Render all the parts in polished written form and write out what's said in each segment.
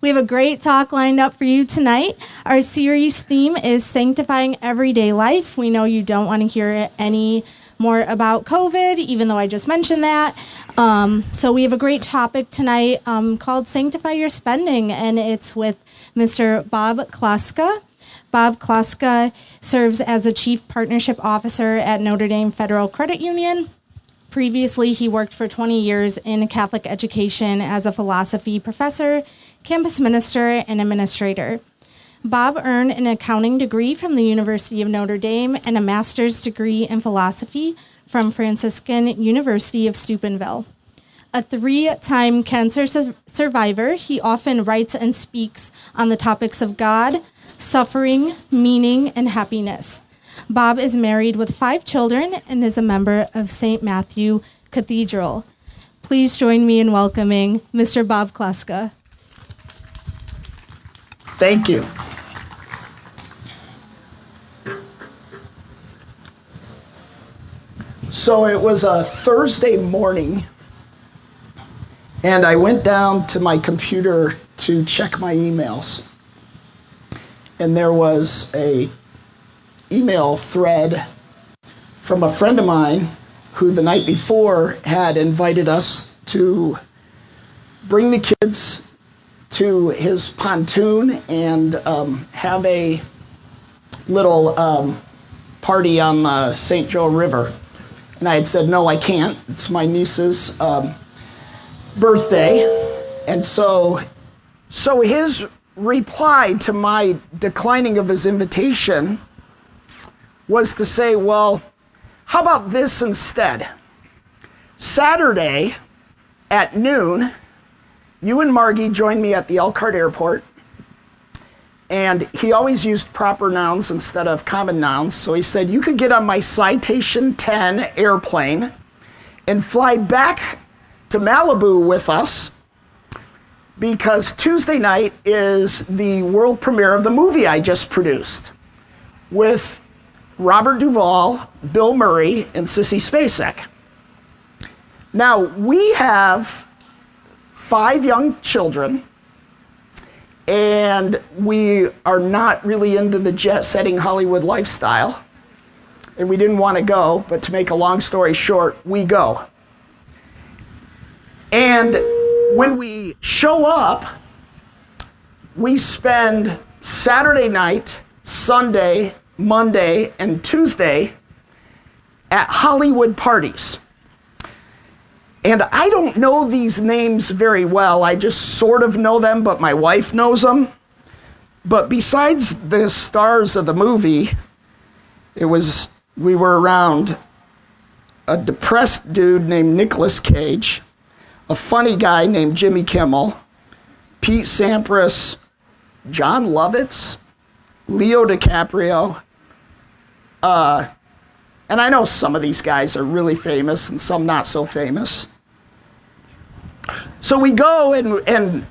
We have a great talk lined up for you tonight. Our series theme is Sanctifying Everyday Life. We know you don't want to hear any more about COVID, even though I just mentioned that. So we have a great topic tonight called Sanctify Your Spending, and it's with Mr. Bob Kloska. Bob Kloska serves as a Chief Partnership Officer at Notre Dame Federal Credit Union. Previously, he worked for 20 years in Catholic education as a philosophy professor, campus minister, and administrator. Bob earned an accounting degree from the University of Notre Dame and a master's degree in philosophy from Franciscan University of Steubenville. A 3-time cancer survivor, he often writes and speaks on the topics of God, suffering, meaning, and happiness. Bob is married with 5 children and is a member of St. Matthew Cathedral. Please join me in welcoming Mr. Bob Kloska. Thank you. So it was a Thursday morning, and I went down to my computer to check my emails. And there was a email thread from a friend of mine who the night before had invited us to bring the kids to his pontoon and have a little party on the St. Joe River. And I had said, no, I can't. It's my niece's birthday. And so his reply to my declining of his invitation was to say, well, how about this instead? Saturday at noon, you and Margie join me at the Elkhart Airport. And he always used proper nouns instead of common nouns. So he said, you could get on my Citation 10 airplane and fly back to Malibu with us, because Tuesday night is the world premiere of the movie I just produced with Robert Duvall, Bill Murray, and Sissy Spacek. Now, we have 5 young children, and we are not really into the jet-setting Hollywood lifestyle, and we didn't want to go, but to make a long story short, we go. And when we show up, we spend Saturday night, Sunday, Monday, and Tuesday at Hollywood parties. And I don't know these names very well. I just sort of know them, but my wife knows them. But besides the stars of the movie, we were around a depressed dude named Nicolas Cage, a funny guy named Jimmy Kimmel, Pete Sampras, John Lovitz, Leo DiCaprio, and I know some of these guys are really famous and some not so famous. So we go, and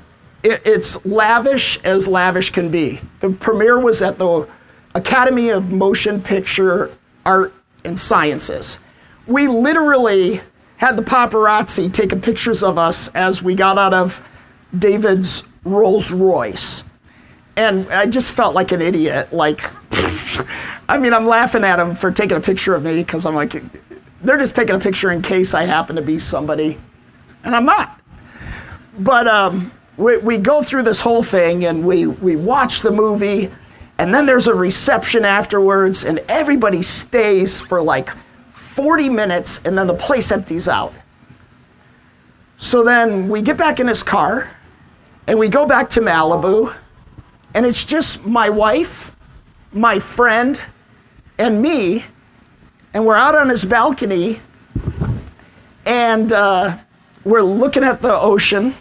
it's lavish as lavish can be. The premiere was at the Academy of Motion Picture Art and Sciences. We literally had the paparazzi taking pictures of us as we got out of David's Rolls Royce. And I just felt like an idiot. I mean, I'm laughing at them for taking a picture of me because I'm like, they're just taking a picture in case I happen to be somebody, and I'm not. But we go through this whole thing, and we watch the movie, and then there's a reception afterwards, and everybody stays for like 40 minutes, and then the place empties out. So then we get back in his car, and we go back to Malibu, and it's just my wife, my friend, and me, and we're out on his balcony, and we're looking at the ocean,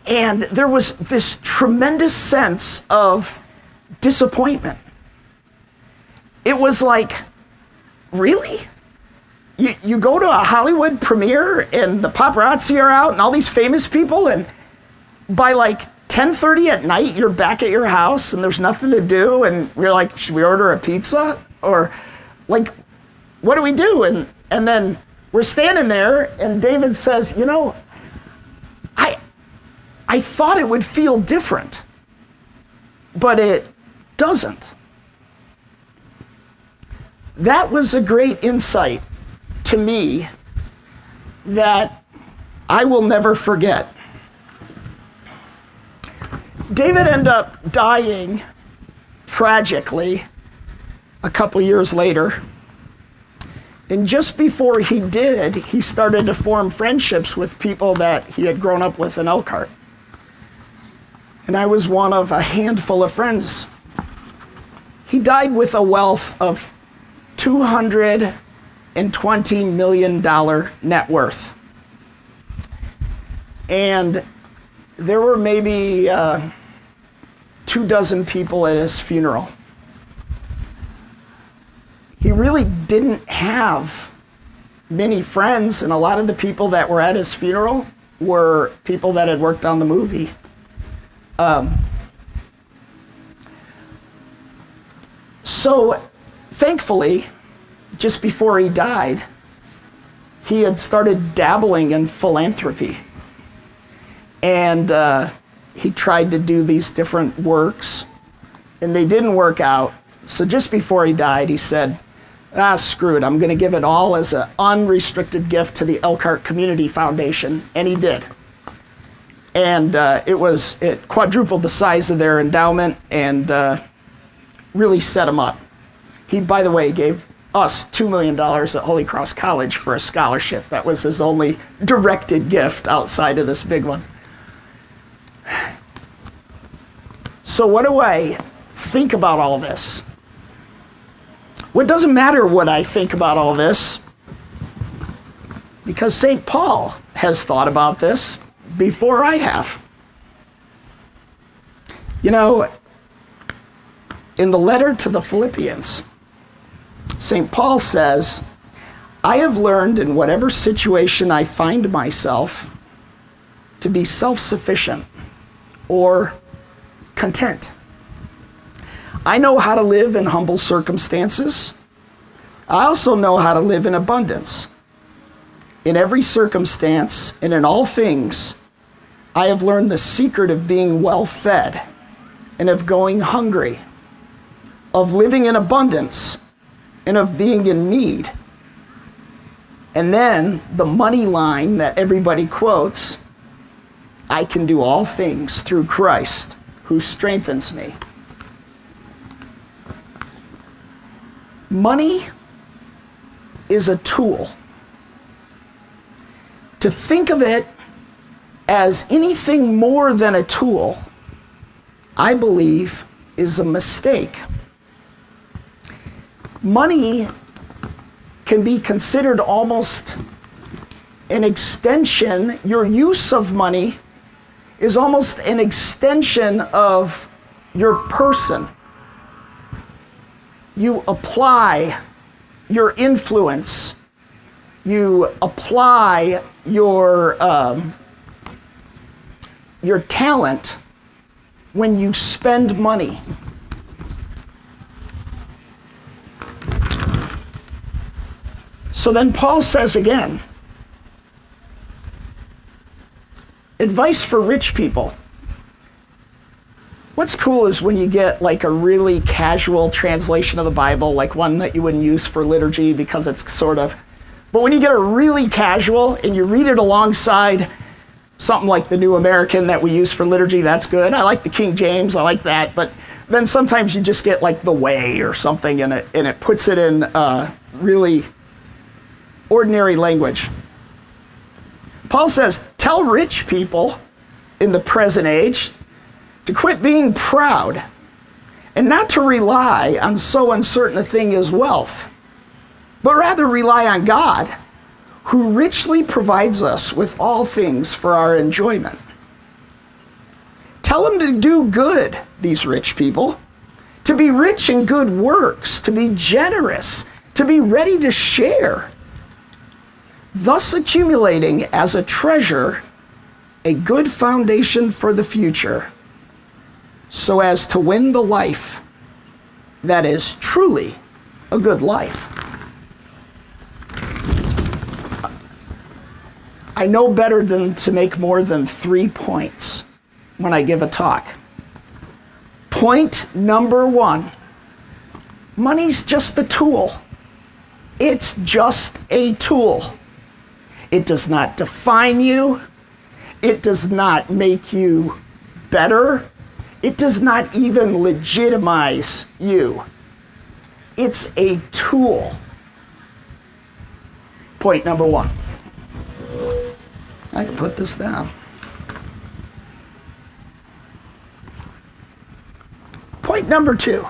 and there was this tremendous sense of disappointment. It was like, really? You go to a Hollywood premiere, and the paparazzi are out, and all these famous people, and by like 10:30 at night, you're back at your house and there's nothing to do, and we're like, should we order a pizza? Or like, what do we do? And then we're standing there, and David says, you know, I thought it would feel different, but it doesn't. That was a great insight to me that I will never forget. David ended up dying tragically a couple years later. And just before he did, he started to form friendships with people that he had grown up with in Elkhart. And I was one of a handful of friends. He died with a wealth of $220 million net worth. And there were maybe 24 people at his funeral. He really didn't have many friends, and a lot of the people that were at his funeral were people that had worked on the movie. So thankfully, just before he died, he had started dabbling in philanthropy. And he tried to do these different works, and they didn't work out. So just before he died, he said, screw it, I'm going to give it all as an unrestricted gift to the Elkhart Community Foundation. And he did. And it quadrupled the size of their endowment and really set him up. He, by the way, gave us $2 million at Holy Cross College for a scholarship. That was his only directed gift outside of this big one. So what do I think about all this? Well, it doesn't matter what I think about all this, because St. Paul has thought about this before I have. You know, in the letter to the Philippians, St. Paul says, I have learned in whatever situation I find myself to be self-sufficient or content. I know how to live in humble circumstances. I also know how to live in abundance. In every circumstance and in all things, I have learned the secret of being well fed and of going hungry, of living in abundance and of being in need. And then the money line that everybody quotes, I can do all things through Christ who strengthens me. Money is a tool. To think of it as anything more than a tool, I believe, is a mistake. Money can be considered almost an extension. Your use of money is almost an extension of your person. You apply your influence. You apply your talent when you spend money. So then Paul says again, advice for rich people. What's cool is when you get like a really casual translation of the Bible, like one that you wouldn't use for liturgy because it's sort of, but when you get a really casual and you read it alongside something like the New American that we use for liturgy, that's good. I like the King James, I like that, but then sometimes you just get like the Way or something and it puts it in really ordinary language. Paul says, tell rich people in the present age to quit being proud and not to rely on so uncertain a thing as wealth, but rather rely on God, who richly provides us with all things for our enjoyment. Tell them to do good, these rich people, to be rich in good works, to be generous, to be ready to share, thus accumulating as a treasure a good foundation for the future, so as to win the life that is truly a good life. I know better than to make more than 3 points when I give a talk. Point number one, money's just a tool. It's just a tool. It does not define you. It does not make you better. It does not even legitimize you. It's a tool. Point number one. I can put this down. Point number two.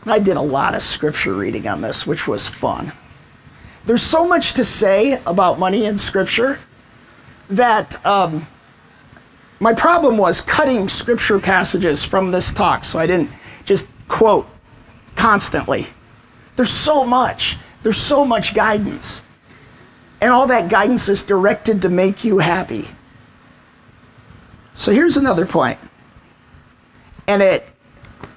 I did a lot of scripture reading on this, which was fun. There's so much to say about money in scripture that my problem was cutting scripture passages from this talk so I didn't just quote constantly. There's so much guidance. And all that guidance is directed to make you happy. So here's another point. And it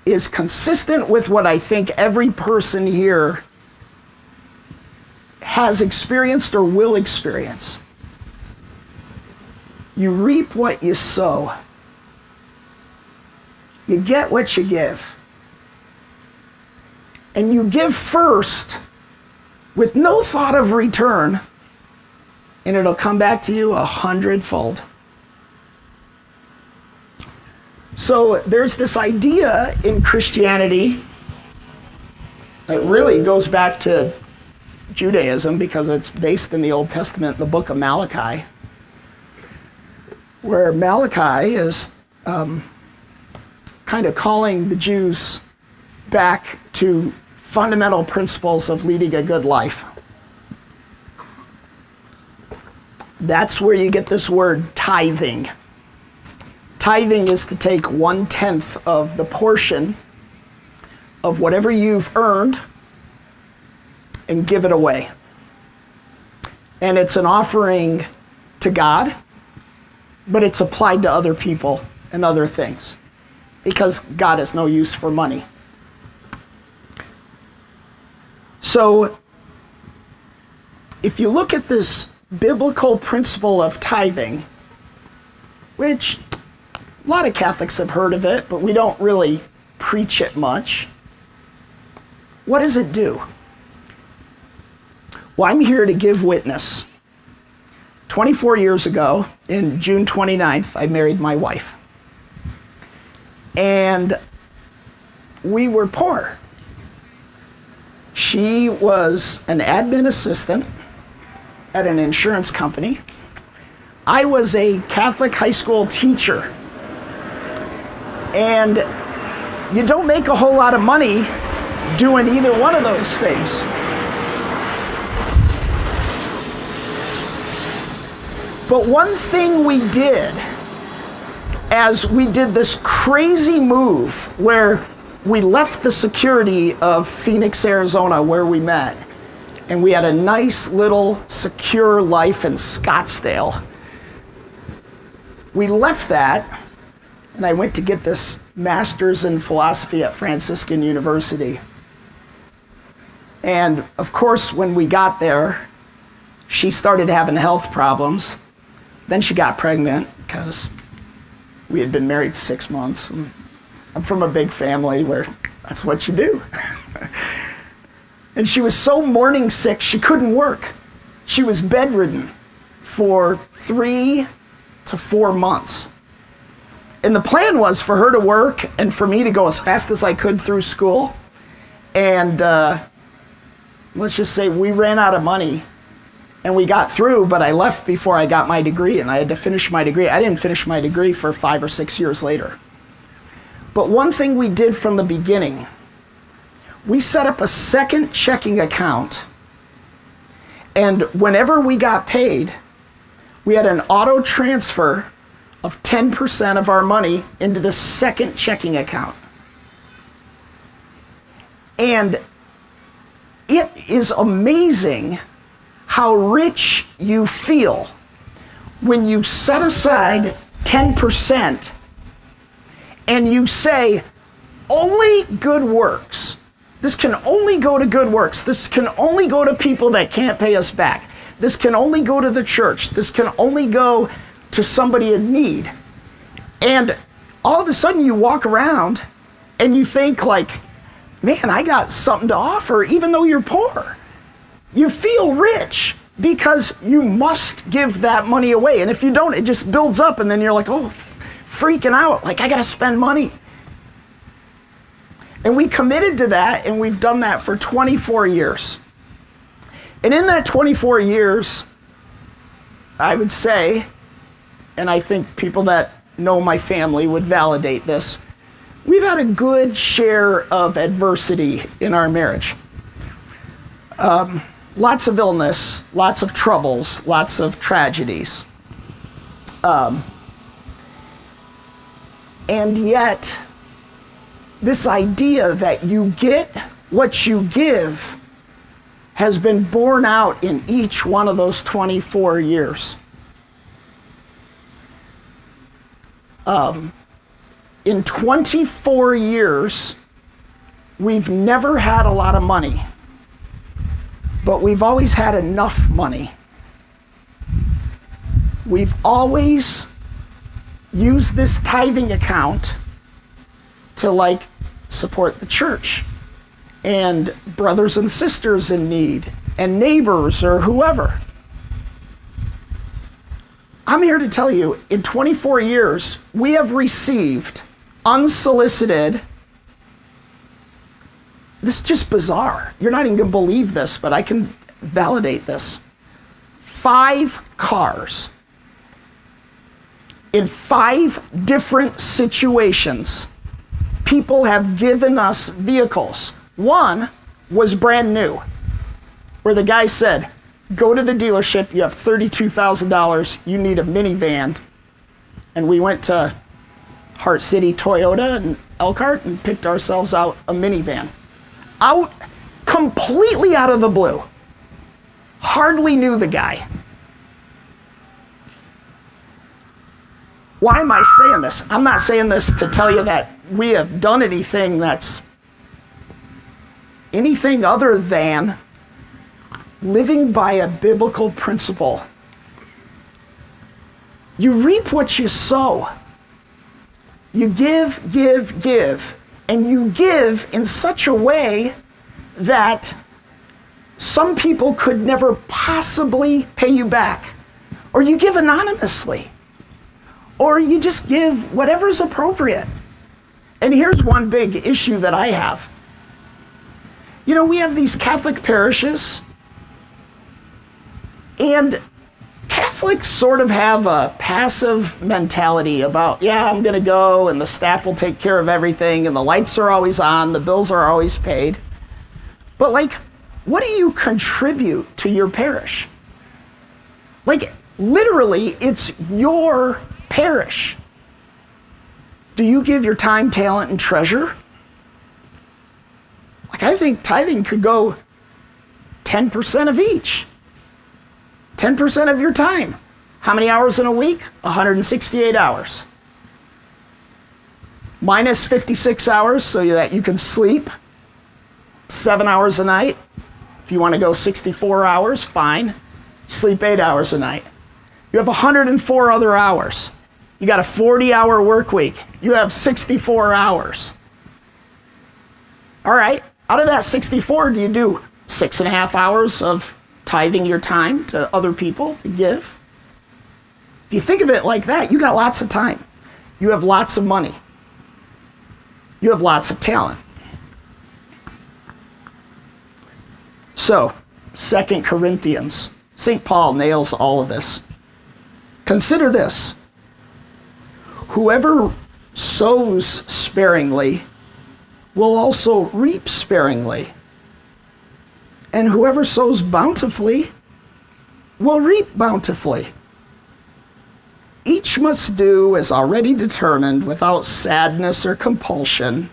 is consistent with what I think every person here has experienced or will experience. You reap what you sow. You get what you give. And you give first with no thought of return, and it'll come back to you 100-fold. So there's this idea in Christianity that really goes back to Judaism because it's based in the Old Testament, the book of Malachi, where Malachi is kind of calling the Jews back to fundamental principles of leading a good life. That's where you get this word tithing. Tithing is to take 1/10 of the portion of whatever you've earned and give it away. And it's an offering to God, but it's applied to other people and other things because God has no use for money. So if you look at this biblical principle of tithing, which a lot of Catholics have heard of it, but we don't really preach it much. What does it do? Well, I'm here to give witness. 24 years ago, in June 29th, I married my wife. And we were poor. She was an admin assistant at an insurance company. I was a Catholic high school teacher. And you don't make a whole lot of money doing either one of those things. But one thing we did, as we did this crazy move where we left the security of Phoenix, Arizona, where we met, and we had a nice little secure life in Scottsdale. We left that, and I went to get this master's in philosophy at Franciscan University. And of course, when we got there, she started having health problems. Then she got pregnant because we had been married 6 months. And I'm from a big family where that's what you do. And she was so morning sick, she couldn't work. She was bedridden for 3 to 4 months. And the plan was for her to work and for me to go as fast as I could through school. And let's just say we ran out of money and we got through, but I left before I got my degree and I had to finish my degree. I didn't finish my degree for 5 or 6 years later. But one thing we did from the beginning, we set up a second checking account, and whenever we got paid, we had an auto transfer of 10% of our money into the second checking account. And it is amazing how rich you feel when you set aside 10% and you say, only good works. This can only go to good works. This can only go to people that can't pay us back. This can only go to the church. This can only go to somebody in need. And all of a sudden you walk around and you think like, man, I got something to offer even though you're poor. You feel rich because you must give that money away. And if you don't, it just builds up and then you're like, oh, freaking out, like I gotta spend money. And we committed to that, and we've done that for 24 years. And in that 24 years, I would say, and I think people that know my family would validate this, we've had a good share of adversity in our marriage. Lots of illness, lots of troubles, lots of tragedies. And yet, this idea that you get what you give has been borne out in each one of those 24 years. In 24 years, we've never had a lot of money, but we've always had enough money. We've always used this tithing account to support the church and brothers and sisters in need and neighbors or whoever. I'm here to tell you, in 24 years, we have received unsolicited, this is just bizarre. You're not even gonna believe this, but I can validate this. 5 cars in 5 different situations. People have given us vehicles. One was brand new, where the guy said, go to the dealership, you have $32,000, you need a minivan. And we went to Heart City Toyota and Elkhart and picked ourselves out a minivan. Completely out of the blue. Hardly knew the guy. Why am I saying this? I'm not saying this to tell you that we have done anything that's anything other than living by a biblical principle. You reap what you sow. You give, and you give in such a way that some people could never possibly pay you back. Or you give anonymously. Or you just give whatever's appropriate. And here's one big issue that I have. You know, we have these Catholic parishes, and Catholics sort of have a passive mentality about, yeah, I'm gonna go and the staff will take care of everything and the lights are always on, the bills are always paid. But what do you contribute to your parish? Literally, it's your parish. Do you give your time, talent, and treasure? I think tithing could go 10% of each. 10% of your time. How many hours in a week? 168 hours. Minus 56 hours so that you can sleep 7 hours a night. If you want to go 64 hours, fine. Sleep 8 hours a night. You have 104 other hours. You got a 40-hour work week. You have 64 hours. All right, out of that 64, do you do 6.5 hours of tithing your time to other people to give? If you think of it like that, you got lots of time. You have lots of money. You have lots of talent. So, 2 Corinthians, St. Paul nails all of this. Consider this. Whoever sows sparingly will also reap sparingly. And whoever sows bountifully will reap bountifully. Each must do as already determined without sadness or compulsion,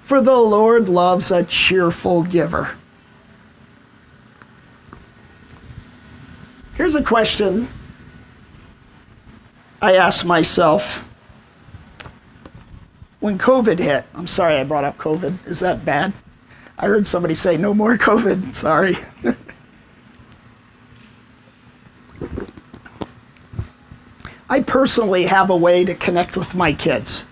for the Lord loves a cheerful giver. Here's a question I asked myself when COVID hit. I'm sorry I brought up COVID. Is that bad? I heard somebody say, no more COVID. Sorry. I personally have a way to connect with my kids.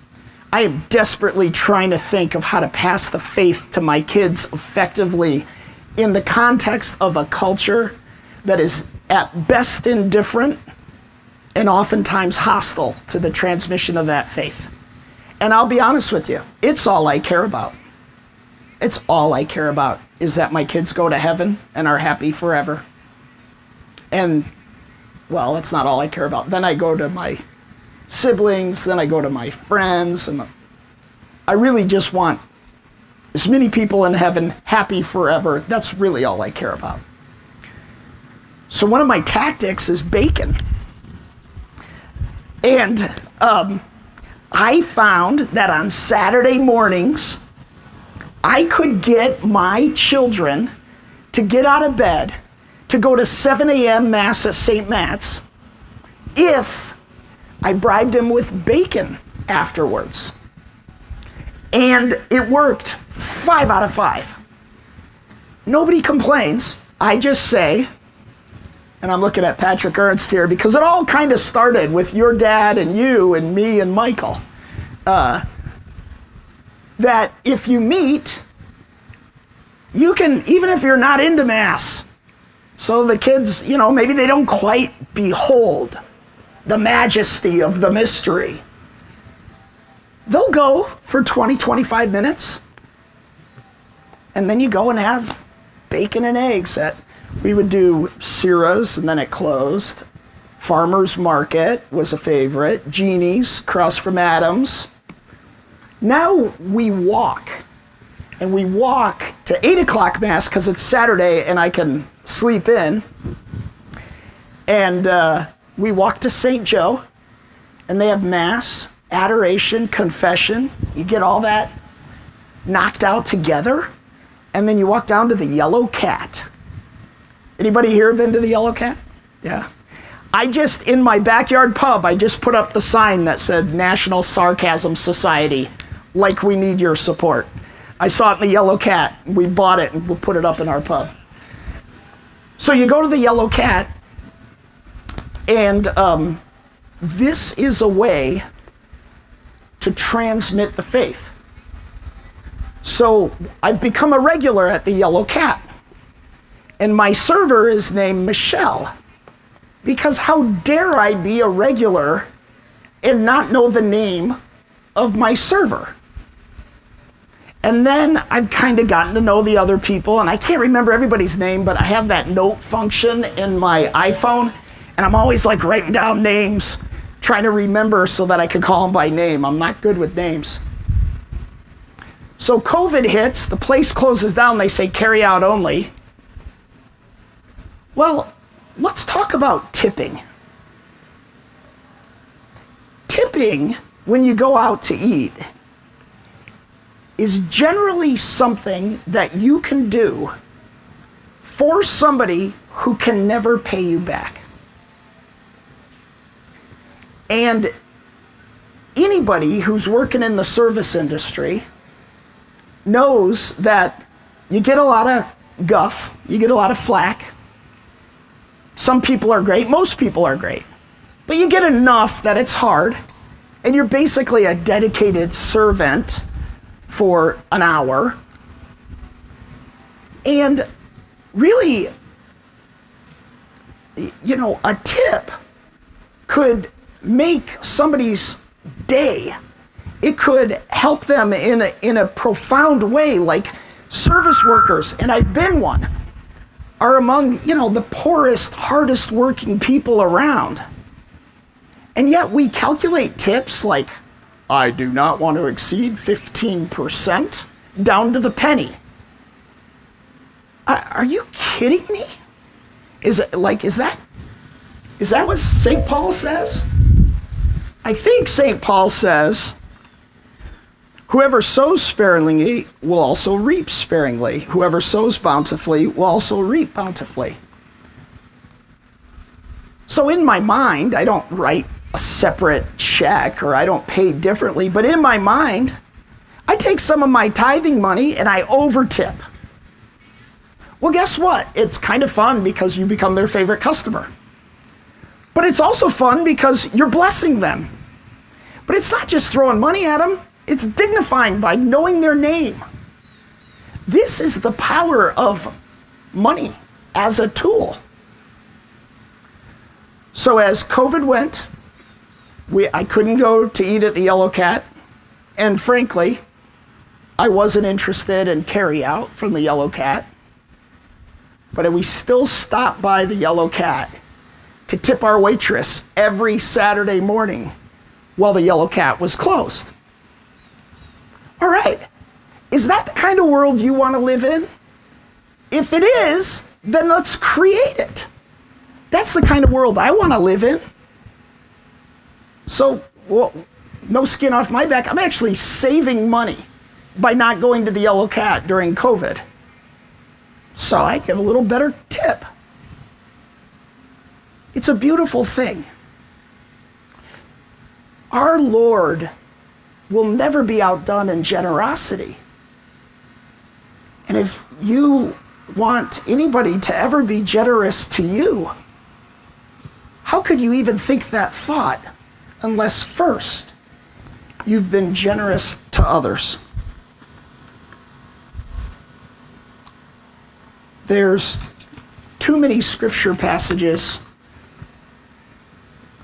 I am desperately trying to think of how to pass the faith to my kids effectively in the context of a culture that is at best indifferent and oftentimes hostile to the transmission of that faith. And I'll be honest with you, it's all I care about. It's all I care about is that my kids go to heaven and are happy forever. And, well, it's not all I care about. Then I go to my siblings, then I go to my friends, and I really just want as many people in heaven happy forever. That's really all I care about. So one of my tactics is bacon. And I found that on Saturday mornings, I could get my children to get out of bed to go to 7 a.m. Mass at St. Matt's if I bribed them with bacon afterwards. And it worked 5 out of 5. Nobody complains. I just say, and I'm looking at Patrick Ernst here because it all kind of started with your dad and you and me and Michael, that if you meet, you can, even if you're not into Mass, so the kids, maybe they don't quite behold the majesty of the mystery, they'll go for 20, 25 minutes, and then you go and have bacon and eggs. We would do Syrah's, and then it closed. Farmer's Market was a favorite. Jeannie's, across from Adams. Now we walk. And we walk to 8 o'clock Mass because it's Saturday and I can sleep in. And we walk to St. Joe, and they have Mass, adoration, confession. You get all that knocked out together, and then you walk down to the Yellow Cat. Anybody here been to the Yellow Cat? Yeah. In my backyard pub, I just put up the sign that said National Sarcasm Society, like we need your support. I saw it in the Yellow Cat, and we bought it, and we put it up in our pub. So you go to the Yellow Cat, and this is a way to transmit the faith. So I've become a regular at the Yellow Cat. And my server is named Michelle, because how dare I be a regular and not know the name of my server? And then I've kind of gotten to know the other people, and I can't remember everybody's name, but I have that note function in my iPhone, and I'm always like writing down names, trying to remember so that I can call them by name. I'm not good with names. So COVID hits, the place closes down, they say carry out only. Well, let's talk about tipping. Tipping, when you go out to eat, is generally something that you can do for somebody who can never pay you back. And anybody who's working in the service industry knows that you get a lot of guff, you get a lot of flack. Some people are great, most people are great. But you get enough that it's hard, and you're basically a dedicated servant for an hour. And really, a tip could make somebody's day. It could help them in a profound way, like service workers, and I've been one, are among, the poorest, hardest working people around. And yet we calculate tips like, I do not want to exceed 15%, down to the penny. Are you kidding me? Is that what St. Paul says? I think St. Paul says, whoever sows sparingly will also reap sparingly. Whoever sows bountifully will also reap bountifully. So in my mind, I don't write a separate check or I don't pay differently, but in my mind, I take some of my tithing money and I overtip. Well, guess what? It's kind of fun because you become their favorite customer. But it's also fun because you're blessing them. But it's not just throwing money at them. It's dignifying by knowing their name. This is the power of money as a tool. So as COVID went, I couldn't go to eat at the Yellow Cat. And frankly, I wasn't interested in carry out from the Yellow Cat. But we still stopped by the Yellow Cat to tip our waitress every Saturday morning while the Yellow Cat was closed. All right, is that the kind of world you want to live in? If it is, then let's create it. That's the kind of world I want to live in. So, well, no skin off my back. I'm actually saving money by not going to the Yellow Cat during COVID. So I get a little better tip. It's a beautiful thing. Our Lord will never be outdone in generosity. And if you want anybody to ever be generous to you, how could you even think that thought unless first you've been generous to others? There's too many scripture passages,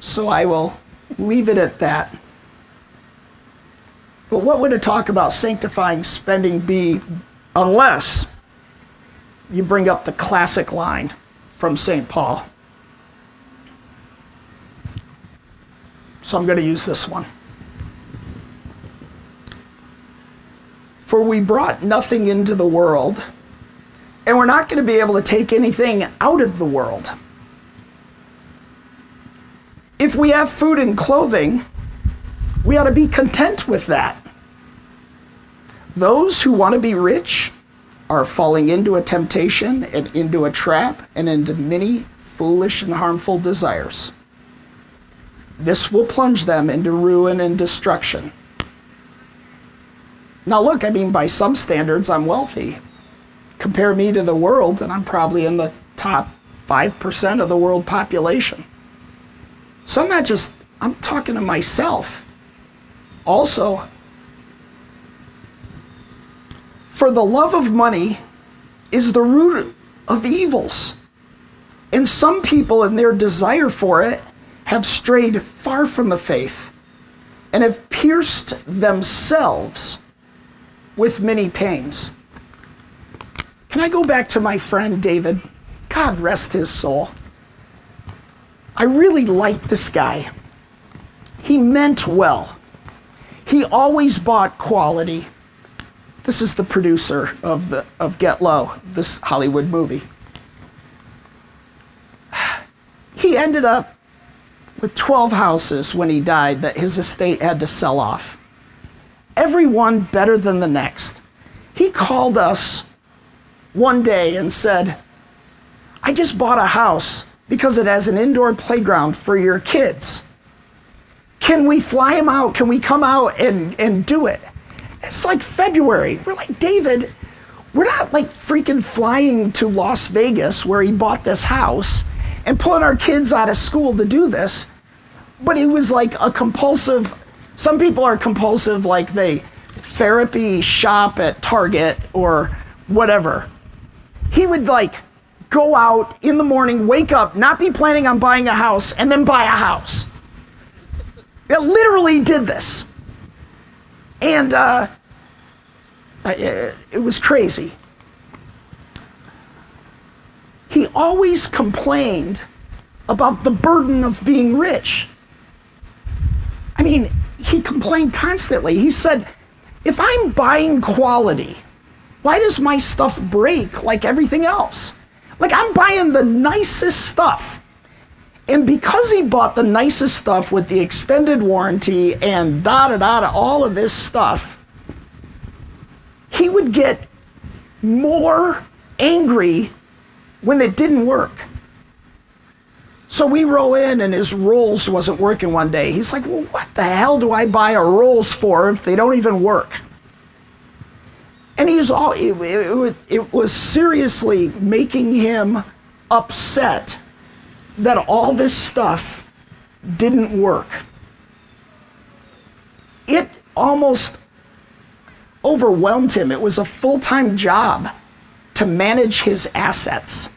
so I will leave it at that. But what would a talk about sanctifying spending be unless you bring up the classic line from St. Paul? So I'm going to use this one. For we brought nothing into the world, and we're not going to be able to take anything out of the world. If we have food and clothing, we ought to be content with that. Those who want to be rich are falling into a temptation and into a trap and into many foolish and harmful desires. This will plunge them into ruin and destruction. Now look, I mean, by some standards, I'm wealthy. Compare me to the world, and I'm probably in the top 5% of the world population. So I'm talking to myself. Also, for the love of money is the root of evils. And some people in their desire for it have strayed far from the faith and have pierced themselves with many pains. Can I go back to my friend David? God rest his soul. I really liked this guy. He meant well. He always bought quality. This is the producer of Get Low, this Hollywood movie. He ended up with 12 houses when he died that his estate had to sell off. Every one better than the next. He called us one day and said, I just bought a house because it has an indoor playground for your kids. Can we fly them out? Can we come out and do it? It's like February. We're like, David, we're not like freaking flying to Las Vegas where he bought this house and pulling our kids out of school to do this. But it was like a compulsive, some people are compulsive, like they therapy shop at Target or whatever. He would like go out in the morning, wake up, not be planning on buying a house, and then buy a house. It literally did this. And it was crazy. He always complained about the burden of being rich. I mean, he complained constantly. He said, if I'm buying quality, why does my stuff break like everything else? Like, I'm buying the nicest stuff. And because he bought the nicest stuff with the extended warranty and all of this stuff, he would get more angry when it didn't work. So we roll in and his Rolls wasn't working one day. He's like, well, what the hell do I buy a Rolls for if they don't even work? And it was seriously making him upset that all this stuff didn't work. It almost overwhelmed him. It was a full-time job to manage his assets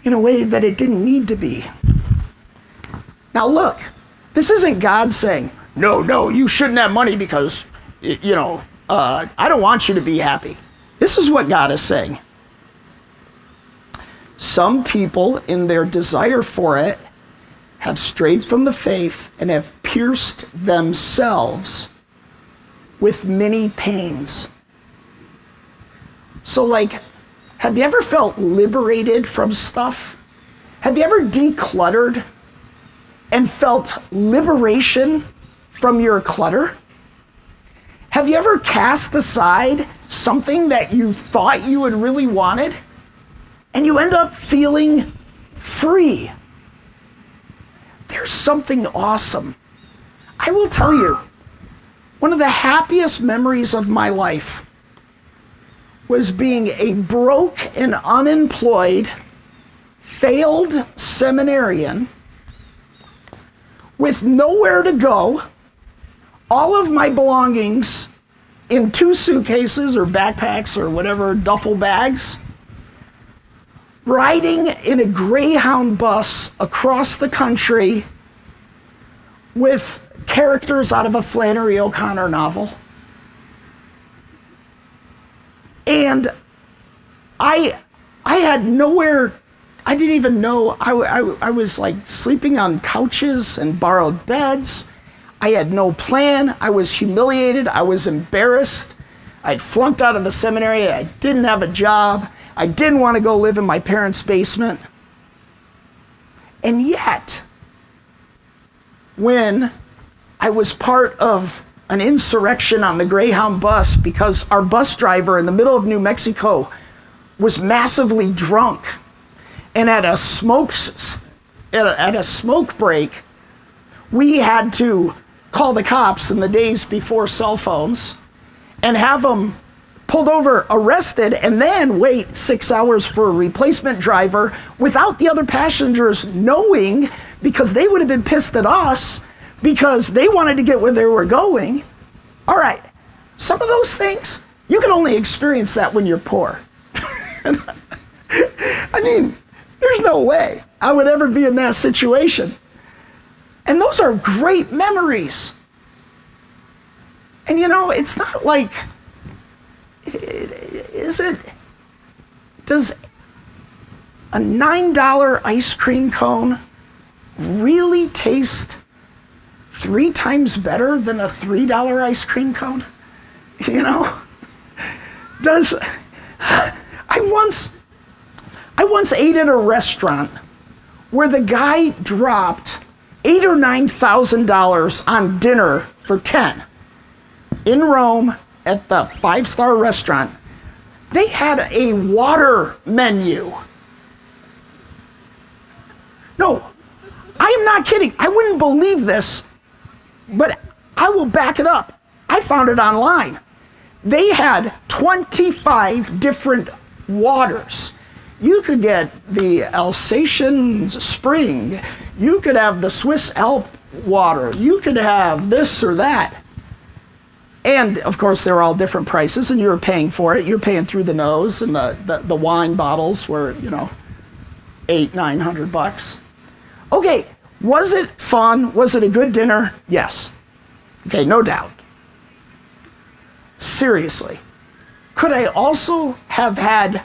in a way that it didn't need to be. Now look, this isn't God saying, no, you shouldn't have money because, I don't want you to be happy. This is what God is saying. Some people, in their desire for it, have strayed from the faith and have pierced themselves with many pains. So have you ever felt liberated from stuff? Have you ever decluttered and felt liberation from your clutter? Have you ever cast aside something that you thought you had really wanted and you end up feeling free? There's something awesome. I will tell you, one of the happiest memories of my life was being a broke and unemployed, failed seminarian with nowhere to go, all of my belongings in 2 suitcases or backpacks or whatever, duffel bags, riding in a Greyhound bus across the country with characters out of a Flannery O'Connor novel. And I had nowhere, I didn't even know, I was sleeping on couches and borrowed beds. I had no plan. I was humiliated. I was embarrassed. I'd flunked out of the seminary. I didn't have a job. I didn't want to go live in my parents' basement. And yet, when I was part of an insurrection on the Greyhound bus because our bus driver in the middle of New Mexico was massively drunk, and at a smoke break, we had to call the cops in the days before cell phones and have them pulled over, arrested, and then wait 6 hours for a replacement driver without the other passengers knowing, because they would have been pissed at us because they wanted to get where they were going. All right, some of those things, you can only experience that when you're poor. I mean, there's no way I would ever be in that situation. And those are great memories. And it's not like, does a $9 ice cream cone really taste 3 times better than a $3 ice cream cone? I once ate at a restaurant where the guy dropped $8,000 or $9,000 on dinner for 10 in Rome at the 5-star restaurant. They had a water menu. No, I am not kidding. I wouldn't believe this, but I will back it up. I found it online. They had 25 different waters. You could get the Alsatian Spring. You could have the Swiss Alp water. You could have this or that. And, of course, they're all different prices, and you're paying for it. You're paying through the nose, and the wine bottles were, $800-900. Okay, was it fun? Was it a good dinner? Yes. Okay, no doubt. Seriously. Could I also have had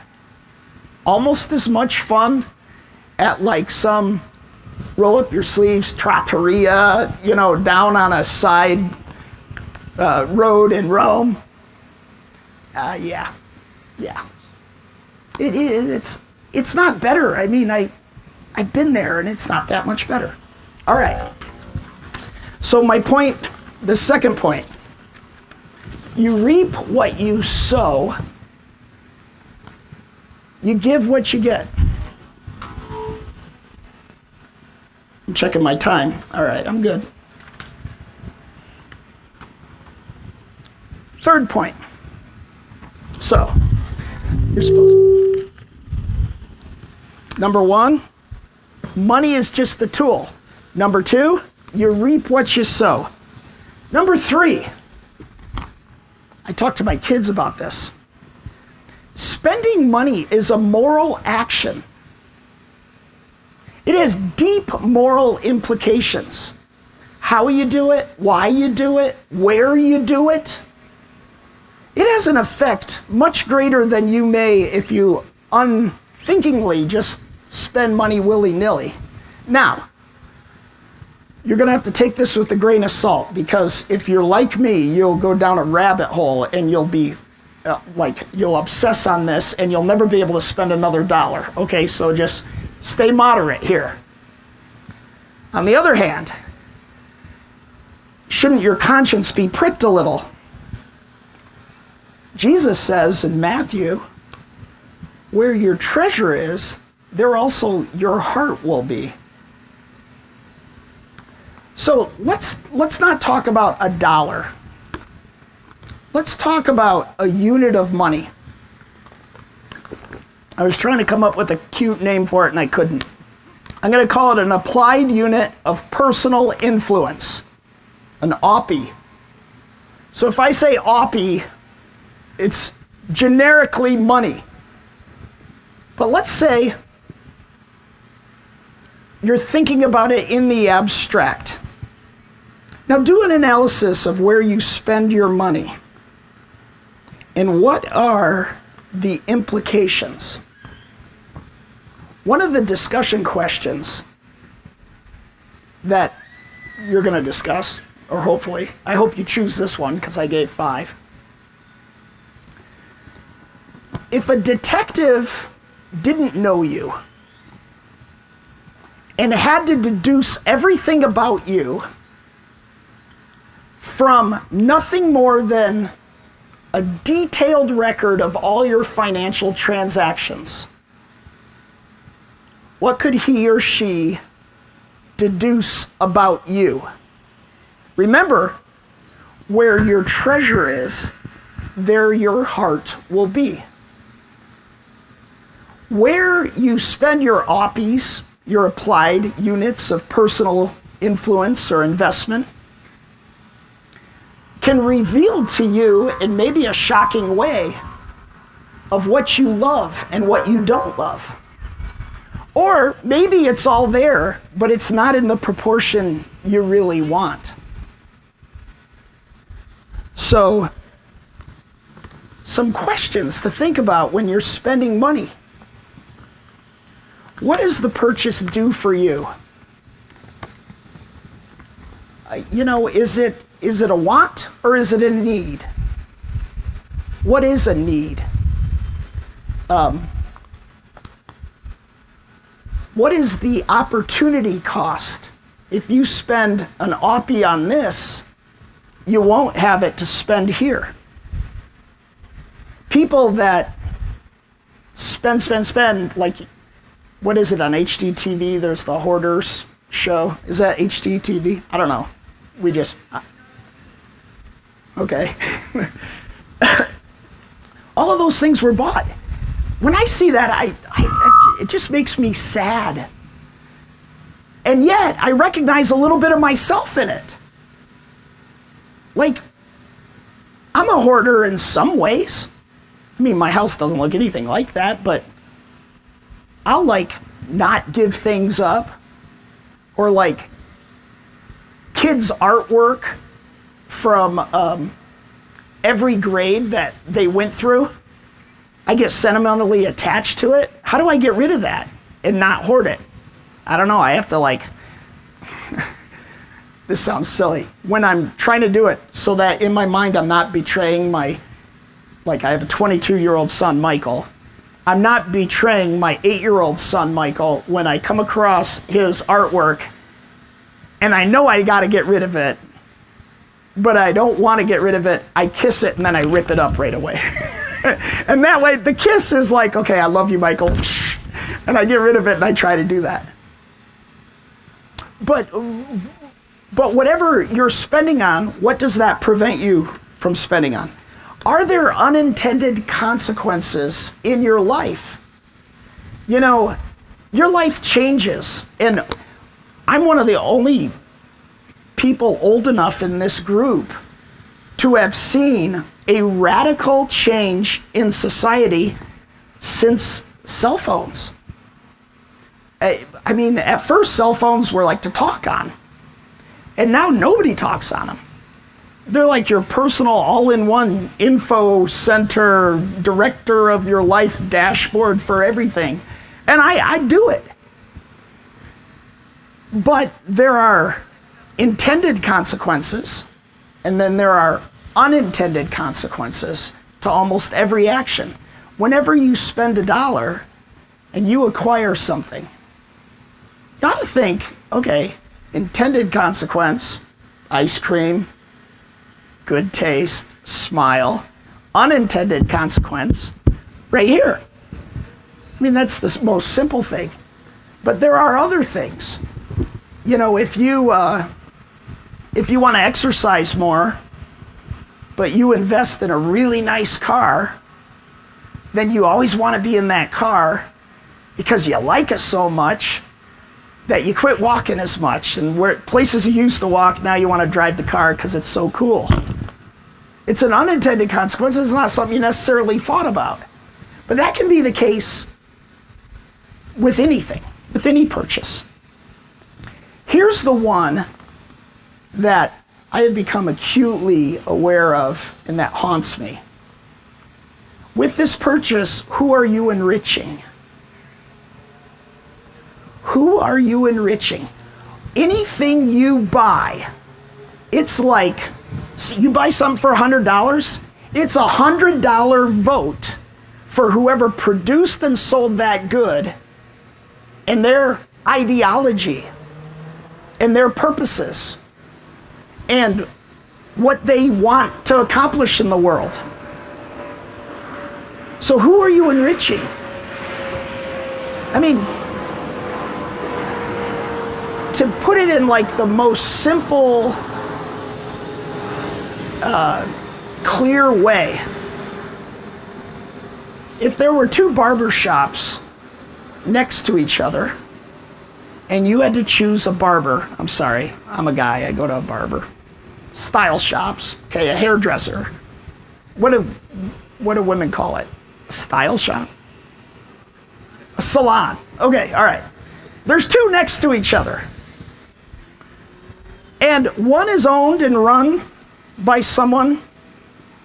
almost as much fun at some roll up your sleeves trattoria, down on a side road in Rome? Yeah. It's not better. I mean, I've been there, and it's not that much better. All right. So my point, the second point, you reap what you sow. You give what you get. I'm checking my time. All right, I'm good. Third point. So, you're supposed to. Number 1, Money is just the tool. Number 2, you reap what you sow. Number 3, I talk to my kids about this. Spending money is a moral action. It has deep moral implications. How you do it, why you do it, where you do it. It has an effect much greater than you may if you unthinkingly just spend money willy-nilly. Now, you're going to have to take this with a grain of salt, because if you're like me, you'll go down a rabbit hole and you'll be you'll obsess on this and you'll never be able to spend another dollar. Okay, so just stay moderate here. On the other hand, shouldn't your conscience be pricked a little? Jesus says in Matthew, where your treasure is, there also your heart will be. So let's not talk about a dollar. Let's talk about a unit of money. I was trying to come up with a cute name for it and I couldn't. I'm going to call it an applied unit of personal influence, an OPI. So if I say OPI, it's generically money. But let's say you're thinking about it in the abstract. Now do an analysis of where you spend your money and what are the implications. One of the discussion questions that you're going to discuss, or hopefully, I hope you choose this one because I gave 5. If a detective didn't know you and had to deduce everything about you from nothing more than a detailed record of all your financial transactions, what could he or she deduce about you? Remember, where your treasure is, there your heart will be. Where you spend your OPIs, your applied units of personal influence or investment, can reveal to you in maybe a shocking way of what you love and what you don't love. Or maybe it's all there, but it's not in the proportion you really want. So, some questions to think about when you're spending money. What does the purchase do for you? Is it a want or is it a need? What is a need? What is the opportunity cost? If you spend an OPI on this, you won't have it to spend here. People that spend, like, what is it on HGTV? There's the Hoarders show. Is that HGTV? I don't know. Okay. All of those things were bought. When I see that, it just makes me sad. And yet, I recognize a little bit of myself in it. Like, I'm a hoarder in some ways. I mean, my house doesn't look anything like that, but I'll, not give things up. Or, kids' artwork from every grade that they went through. I get sentimentally attached to it. How do I get rid of that and not hoard it? I don't know. I have to this sounds silly. When I'm trying to do it so that in my mind I'm not betraying I have a 22-year-old son, Michael. I'm not betraying my 8-year-old son, Michael, when I come across his artwork and I know I got to get rid of it, but I don't want to get rid of it. I kiss it and then I rip it up right away. And that way, the kiss is okay, I love you, Michael. And I get rid of it and I try to do that. But whatever you're spending on, what does that prevent you from spending on? Are there unintended consequences in your life? You your life changes. And I'm one of the only people old enough in this group to have seen a radical change in society since cell phones. I mean, at first cell phones were like to talk on, and now nobody talks on them. They're like your personal all-in-one info center, director of your life dashboard for everything. And I do it. But there are intended consequences, and then there are unintended consequences to almost every action. Whenever you spend $1 and you acquire something, you ought to think, okay, intended consequence, ice cream, good taste, smile. Unintended consequence, right here. I mean, that's the most simple thing. But there are other things. You know, if you want to exercise more, but you invest in a really nice car, then you always want to be in that car because you like it so much that you quit walking as much. And where places you used to walk, now you want to drive the car because it's so cool. It's an unintended consequence. It's not something you necessarily thought about. But that can be the case with anything, with any purchase. Here's the one that I have become acutely aware of and that haunts me. With this purchase, who are you enriching? Who are you enriching? Anything you buy, it's like, you buy something for $100, it's a $100 vote for whoever produced and sold that good and their ideology and their purposes and what they want to accomplish in the world. So who are you enriching? I mean, to put it in like the most simple, clear way, if there were two barber shops next to each other and you had to choose a barber, I'm sorry, I'm a guy, I go to a barber. Style shops, okay, a hairdresser. What do women call it? A style shop? A salon. Okay, all right. There's two next to each other. And one is owned and run by someone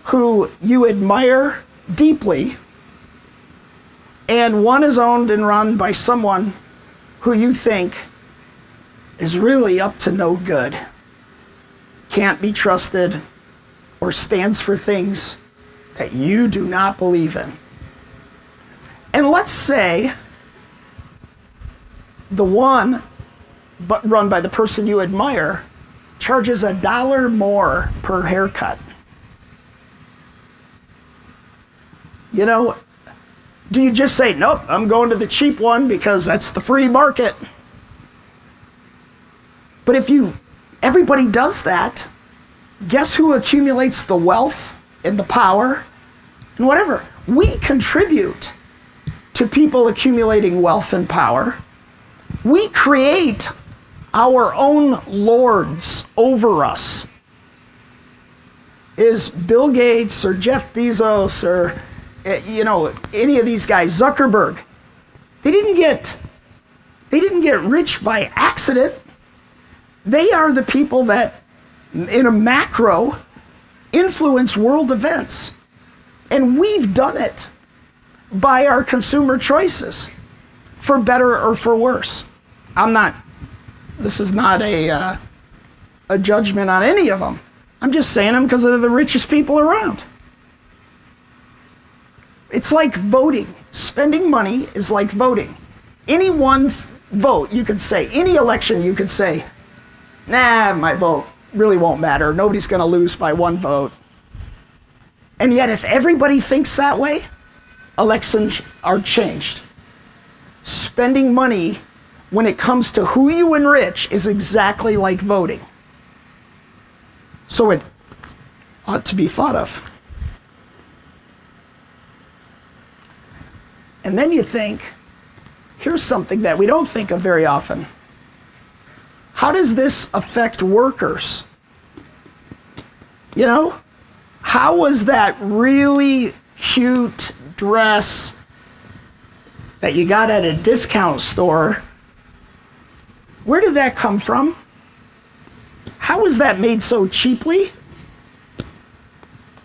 who you admire deeply, and one is owned and run by someone who you think is really up to no good, can't be trusted, or stands for things that you do not believe in. And let's say the one run by the person you admire charges $1 more per haircut. You know, do you just say, nope, I'm going to the cheap one because that's the free market? But if everybody does that, guess who accumulates the wealth and the power and whatever? We contribute to people accumulating wealth and power. We create our own lords over us. Is Bill Gates or Jeff Bezos or any of these guys, Zuckerberg, they didn't get rich by accident. They are the people that, in a macro, influence world events. And we've done it by our consumer choices, for better or for worse. This is not a judgment on any of them. I'm just saying them because they're the richest people around. It's like voting. Spending money is like voting. Any one vote, you could say, any election, you could say, nah, my vote really won't matter. Nobody's going to lose by one vote. And yet, if everybody thinks that way, elections are changed. Spending money when it comes to who you enrich is exactly like voting. So it ought to be thought of. And then you think, Here's something that we don't think of very often. How does this affect workers? You know, how was that really cute dress that you got at a discount store, where did that come from? How was that made so cheaply?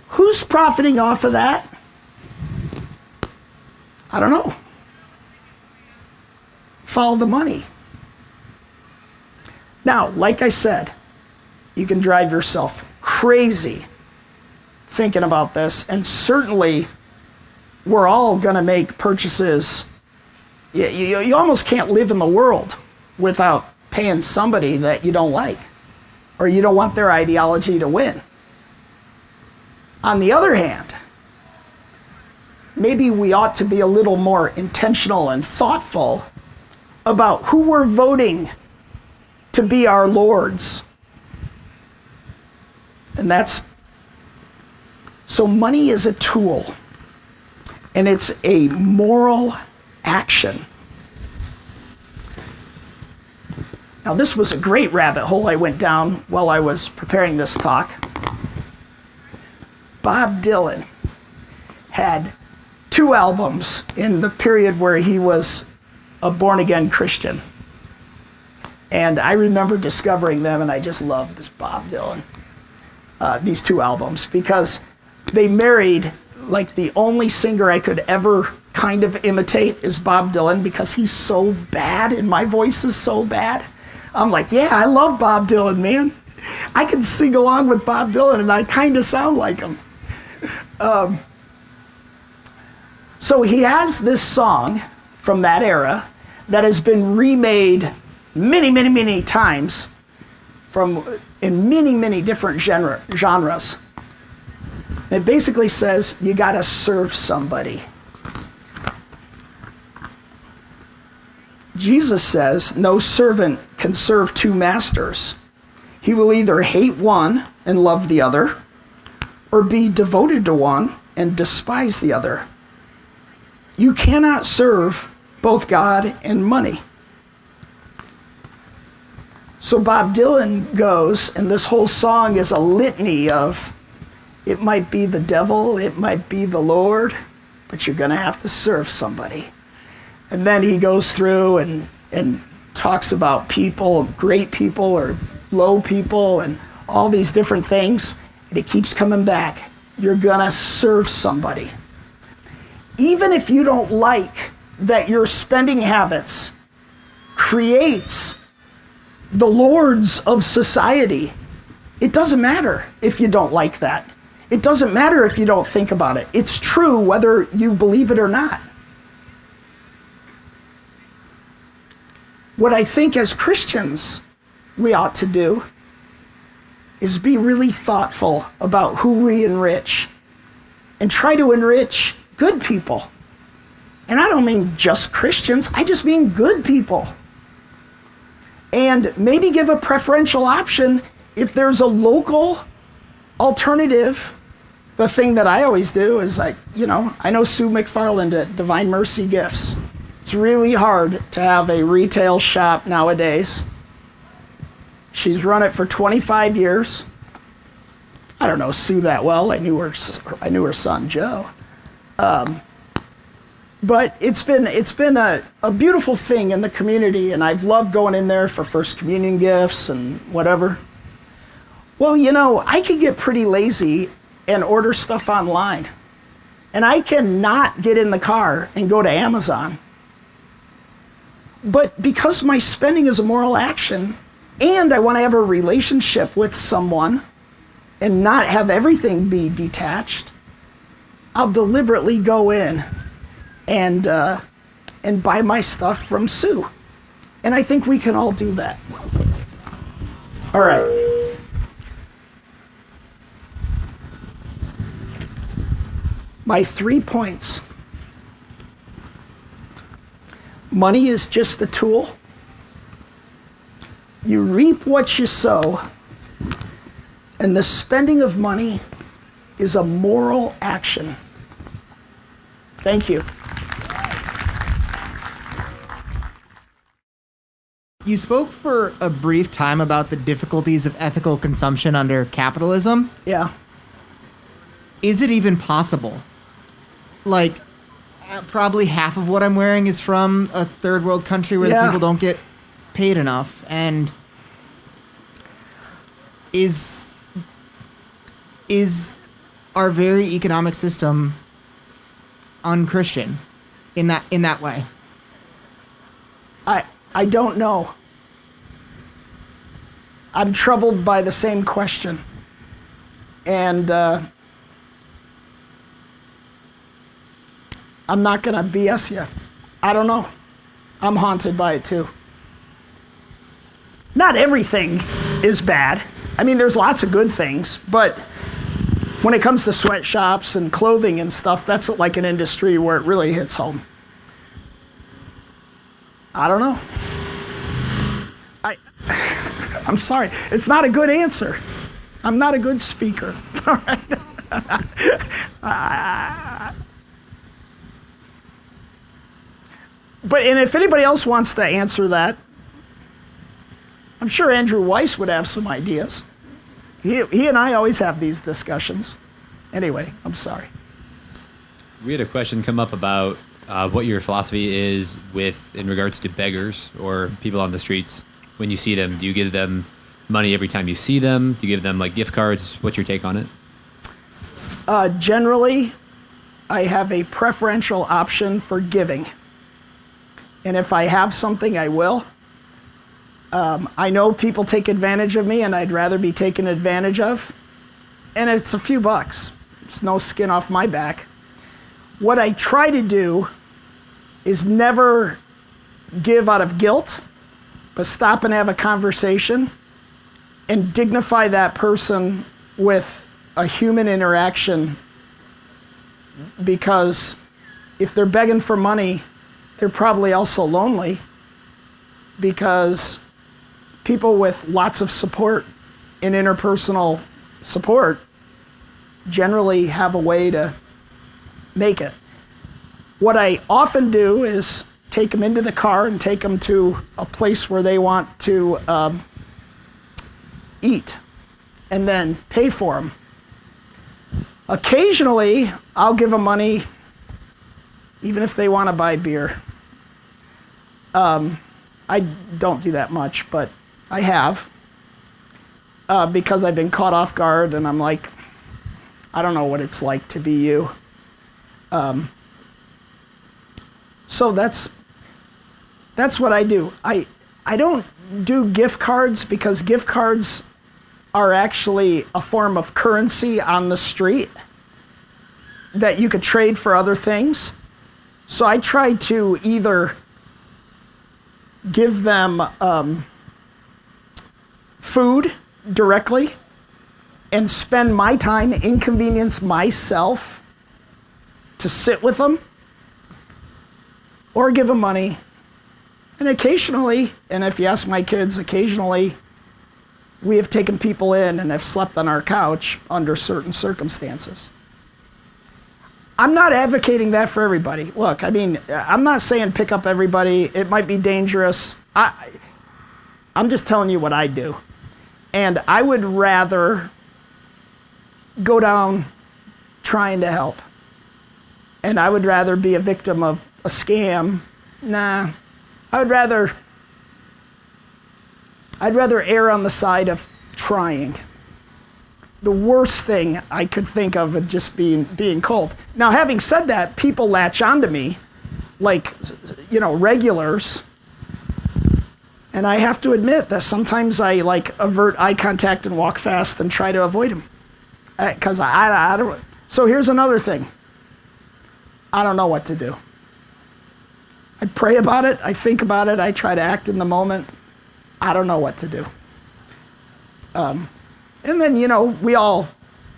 Who's profiting off of that? I don't know. Follow the money. Now, like I said, you can drive yourself crazy thinking about this, and certainly we're all going to make purchases. You almost can't live in the world without paying somebody that you don't like or you don't want their ideology to win. On the other hand, maybe we ought to be a little more intentional and thoughtful about who we're voting to be our lords. And so money is a tool, and it's a moral action. Now, this was a great rabbit hole I went down while I was preparing this talk. Bob Dylan had 2 albums in the period where he was a born-again Christian. And I remember discovering them, and I just loved this Bob Dylan, these 2 albums, because they married, like, the only singer I could ever kind of imitate is Bob Dylan, because he's so bad and my voice is so bad. I'm like, yeah, I love Bob Dylan, man. I can sing along with Bob Dylan and I kind of sound like him. So he has this song from that era that has been remade many, many, many times in many, many different genres. It basically says, you gotta serve somebody. Jesus says, no servant can serve 2 masters. He will either hate one and love the other, or be devoted to one and despise the other. You cannot serve both God and money. So Bob Dylan goes, and this whole song is a litany of, it might be the devil, it might be the Lord, but you're gonna have to serve somebody. And then he goes through and talks about people, great people or low people, and all these different things. And it keeps coming back. You're gonna serve somebody. Even if you don't like that your spending habits creates the lords of society, it doesn't matter if you don't like that. It doesn't matter if you don't think about it. It's true whether you believe it or not. What I think as Christians we ought to do is be really thoughtful about who we enrich and try to enrich good people. And I don't mean just Christians, I just mean good people. And maybe give a preferential option if there's a local alternative. The thing that I always do is I know Sue McFarland at Divine Mercy Gifts. It's really hard to have a retail shop nowadays. She's run it for 25 years. I don't know Sue that well. I knew her son Joe. But it's been a beautiful thing in the community, and I've loved going in there for First Communion gifts and whatever. Well, I could get pretty lazy and order stuff online. And I cannot get in the car and go to Amazon. But because my spending is a moral action, and I want to have a relationship with someone and not have everything be detached, I'll deliberately go in and buy my stuff from Sue. And I think we can all do that. All right. My 3 points. Money is just a tool. You reap what you sow, and the spending of money is a moral action. Thank you. You spoke for a brief time about the difficulties of ethical consumption under capitalism. Yeah. Is it even possible? Like, probably half of what I'm wearing is from a third world country where the people don't get paid enough. And is our very economic system unchristian in that way? I don't know. I'm troubled by the same question. And I'm not going to BS you. I don't know. I'm haunted by it too. Not everything is bad. I mean, there's lots of good things, but when it comes to sweatshops and clothing and stuff, that's like an industry where it really hits home. I don't know. I'm sorry. It's not a good answer. I'm not a good speaker. All right. And if anybody else wants to answer that, I'm sure Andrew Weiss would have some ideas. He and I always have these discussions. Anyway, I'm sorry. We had a question come up about what your philosophy is in regards to beggars or people on the streets. When you see them, do you give them money every time you see them? Do you give them like gift cards? What's your take on it? Generally, I have a preferential option for giving. And if I have something, I will. I know people take advantage of me, and I'd rather be taken advantage of. And it's a few bucks. It's no skin off my back. What I try to do is never give out of guilt, but stop and have a conversation and dignify that person with a human interaction, because if they're begging for money, they're probably also lonely, because people with lots of support in interpersonal support generally have a way to make it. What I often do is take them into the car and take them to a place where they want to eat, and then pay for them. Occasionally, I'll give them money, even if they want to buy beer. I don't do that much, but I have, because I've been caught off guard, and I'm like, I don't know what it's like to be you. So that's what I do. I don't do gift cards, because gift cards are actually a form of currency on the street that you could trade for other things. So I try to either give them food directly and spend my time, inconvenience myself to sit with them, or give them money. And occasionally, and if you ask my kids, occasionally we have taken people in and have slept on our couch under certain circumstances. I'm not advocating that for everybody. Look, I mean, I'm not saying pick up everybody. It might be dangerous. I'm just telling you what I do. And I would rather go down trying to help. And I would rather be a victim of a scam. Nah, I'd rather err on the side of trying. The worst thing I could think of would just being cold. Now, having said that, people latch onto me like, regulars. And I have to admit that sometimes I avert eye contact and walk fast and try to avoid them. Because I don't. So here's another thing. I don't know what to do. I pray about it. I think about it. I try to act in the moment. I don't know what to do. And then,